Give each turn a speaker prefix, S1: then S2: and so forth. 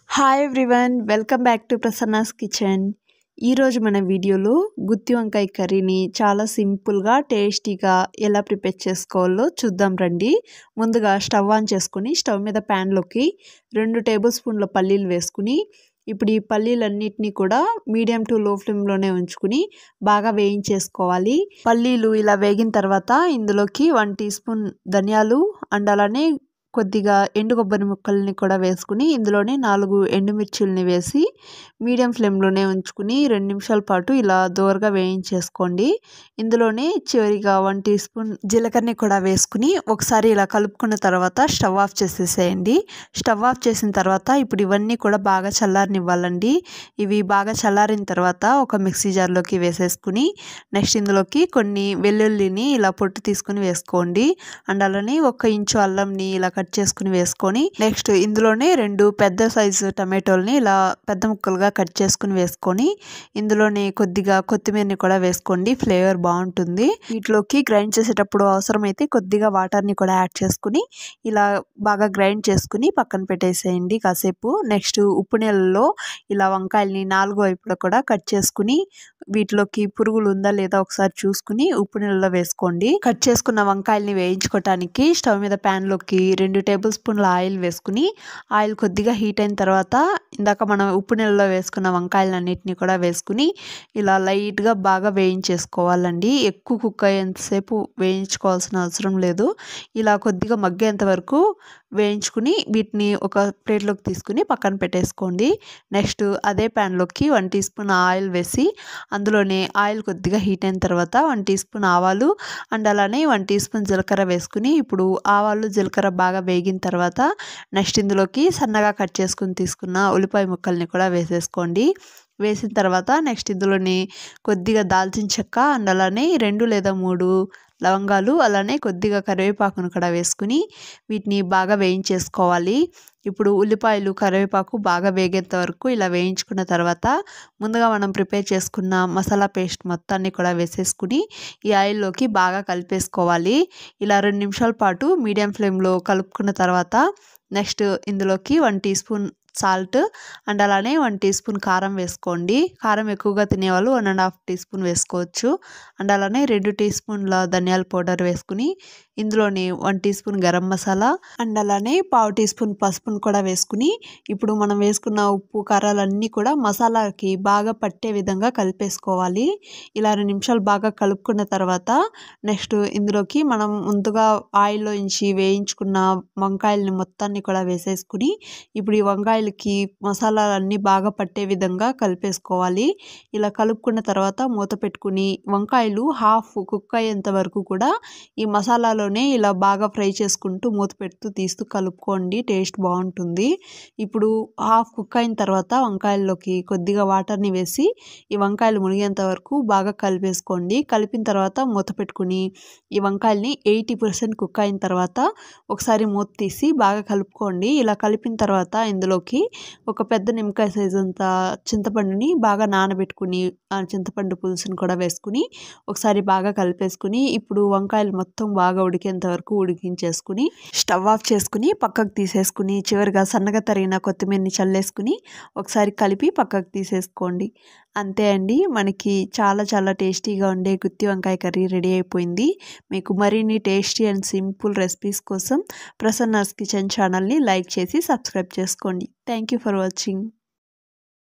S1: Hi everyone, welcome back to Prasanna's kitchen. ఈరోజు మన వీడియోలో గుత్తి వంకాయ కర్రీని చాలా సింపుల్గా టేస్టీగా ఎలా ప్రిపేర్ చేసుకోవాలో చూద్దాం రండి. ముందుగా స్టవ్ ఆన్ చేసుకుని స్టవ్ మీద ప్యాన్లోకి 2 టేబుల్ స్పూన్ల పల్లీలు వేసుకుని ఇప్పుడు ఈ పల్లీలన్నిటినీ కూడా మీడియం టు లో ఫ్లేమ్లోనే ఉంచుకుని బాగా వేయించేసుకోవాలి. పల్లీలు ఇలా వేగిన తర్వాత ఇందులోకి 1 టీ స్పూన్ ధనియాలు అండ్ అలానే కొద్దిగా ఎండు కొబ్బరి ముక్కల్ని కూడా వేసుకుని ఇందులోనే 4 ఎండుమిర్చిల్ని వేసి మీడియం ఫ్లేమ్లోనే ఉంచుకుని 2 నిమిషాల పాటు ఇలా దోరగా వేయించేసుకోండి. ఇందులోనే చివరిగా 1 టీ స్పూన్ జీలకర్రని కూడా వేసుకుని ఒకసారి ఇలా కలుపుకున్న తర్వాత స్టవ్ ఆఫ్ చేసేసేయండి. స్టవ్ ఆఫ్ చేసిన తర్వాత ఇప్పుడు ఇవన్నీ కూడా బాగా చల్లారనివ్వాలండి. ఇవి బాగా చల్లారిన తర్వాత ఒక మిక్సీ జార్లోకి వేసేసుకుని నెక్స్ట్ ఇందులోకి కొన్ని వెల్లుల్లిని ఇలా పొట్టు తీసుకుని వేసుకోండి. అండ్ అలానే 1 ఇంచు అల్లంని ఇలా కట్ చేసుకుని వేసుకొని నెక్స్ట్ ఇందులోనే 2 పెద్ద సైజు టమాటోల్ని ఇలా పెద్ద ముక్కలుగా కట్ చేసుకుని వేసుకొని ఇందులోనే కొద్దిగా కొత్తిమీరని కూడా వేసుకోండి, ఫ్లేవర్ బాగుంటుంది. వీటిలోకి గ్రైండ్ చేసేటప్పుడు అవసరమైతే కొద్దిగా వాటర్ని కూడా యాడ్ చేసుకుని ఇలా బాగా గ్రైండ్ చేసుకుని పక్కన పెట్టేసేయండి కాసేపు. నెక్స్ట్ ఉప్పు నీళ్ళలో ఇలా వంకాయల్ని 4 వైపులా కూడా కట్ చేసుకుని వీటిలోకి పురుగులు ఉందా లేదా ఒకసారి చూసుకుని ఉప్పు నీళ్ళలో వేసుకోండి. కట్ చేసుకున్న వంకాయల్ని వేయించుకోవటానికి స్టవ్ మీద ప్యాన్లోకి 2 టేబుల్ స్పూన్ల ఆయిల్ వేసుకుని ఆయిల్ కొద్దిగా హీట్ అయిన తర్వాత ఇందాక మనం ఉప్పు నీళ్ళలో వేసుకున్న వంకాయలన్నిటిని కూడా వేసుకుని ఇలా లైట్గా బాగా వేయించేసుకోవాలండి. ఎక్కువ కుక్ అయ్యేంతసేపు వేయించుకోవాల్సిన అవసరం లేదు. ఇలా కొద్దిగా మగ్గేంత వరకు వేయించుకుని వీటిని ఒక ప్లేట్లోకి తీసుకుని పక్కన పెట్టేసుకోండి. నెక్స్ట్ అదే ప్యాన్లోకి 1 టీ స్పూన్ ఆయిల్ వేసి అందులోనే ఆయిల్ కొద్దిగా హీట్ అయిన తర్వాత 1 టీ స్పూన్ ఆవాలు అండ్ అలానే 1 టీ స్పూన్ జీలకర్ర వేసుకుని ఇప్పుడు ఆవాలు జీలకర్ర బాగా వేగిన తర్వాత నెక్స్ట్ ఇందులోకి సన్నగా కట్ చేసుకుని తీసుకున్న ఉల్లిపాయ ముక్కల్ని కూడా వేసేసుకోండి. వేసిన తర్వాత నెక్స్ట్ ఇందులోని కొద్దిగా దాల్చిన చెక్క అండ్ అలానే 2 లేదా 3 లవంగాలు అలానే కొద్దిగా కరివేపాకును కూడా వేసుకుని వీటిని బాగా వేయించేసుకోవాలి. ఇప్పుడు ఉల్లిపాయలు కరివేపాకు బాగా వేగేంత వరకు ఇలా వేయించుకున్న తర్వాత ముందుగా మనం ప్రిపేర్ చేసుకున్న మసాలా పేస్ట్ మొత్తాన్ని కూడా వేసేసుకుని ఈ ఆయిల్లోకి బాగా కలిపేసుకోవాలి. ఇలా 2 నిమిషాల పాటు మీడియం ఫ్లేమ్లో కలుపుకున్న తర్వాత నెక్స్ట్ ఇందులోకి 1 టీ స్పూన్ సాల్ట్ అండ్ అలానే 1 టీ స్పూన్ కారం వేసుకోండి. కారం ఎక్కువగా తినేవాళ్ళు 1.5 టీ స్పూన్ వేసుకోవచ్చు. అండ్ అలానే 2 టీ స్పూన్ల ధనియాల పౌడర్ వేసుకుని ఇందులోని 1 teaspoon garam masala and అలానే 1/2 టీ స్పూన్ పసుపును కూడా వేసుకుని ఇప్పుడు మనం వేసుకున్న ఉప్పు కారాలన్నీ కూడా మసాలాకి బాగా పట్టే విధంగా కలిపేసుకోవాలి. ఇలా 2 నిమిషాలు బాగా కలుపుకున్న తర్వాత నెక్స్ట్ ఇందులోకి మనం ముందుగా ఆయిల్లో ఇంచి వేయించుకున్న వంకాయలని మొత్తాన్ని కూడా వేసేసుకుని ఇప్పుడు ఈ వంకాయలకి మసాలాలన్నీ బాగా పట్టే విధంగా కలిపేసుకోవాలి. ఇలా కలుపుకున్న తర్వాత మూత పెట్టుకుని వంకాయలు హాఫ్ కుక్ అయ్యేంత వరకు కూడా ఈ మసాలాలోనే ఇలా బాగా ఫ్రై చేసుకుంటూ మూత పెడుతూ తీస్తూ కలుపుకోండి, టేస్ట్ బాగుంటుంది. ఇప్పుడు హాఫ్ కుక్ అయిన తర్వాత వంకాయల్లోకి కొద్దిగా వాటర్ని వేసి ఈ వంకాయలు మునిగేంత వరకు బాగా కలిపేసుకోండి. కలిపిన తర్వాత మూత పెట్టుకుని ఈ వంకాయల్ని 80% కుక్ అయిన తర్వాత ఒకసారి మూత తీసి బాగా కలుపుకోండి. ఇలా కలిపిన తర్వాత ఇందులోకి ఒక పెద్ద నిమ్మకాయ సైజు అంత చింతపండుని బాగా నానబెట్టుకుని చింతపండు పులుసుని కూడా వేసుకుని ఒకసారి బాగా కలిపేసుకుని ఇప్పుడు వంకాయలు మొత్తం బాగా ఉడికేంత వరకు ఉడికించేసుకుని స్టవ్ ఆఫ్ చేసుకుని పక్కకు తీసేసుకుని చివరిగా సన్నగా తరిగిన కొత్తిమీరని చల్లేసుకుని ఒకసారి కలిపి పక్కకు తీసేసుకోండి. అంతే అండి, మనకి చాలా చాలా టేస్టీగా ఉండే గుత్తి వంకాయ కర్రీ రెడీ అయిపోయింది. మీకు మరిన్ని టేస్టీ అండ్ సింపుల్ రెసిపీస్ కోసం ప్రసన్నాస్ కిచెన్ ఛానల్ని లైక్ చేసి సబ్స్క్రైబ్ చేసుకోండి. Thank you for watching.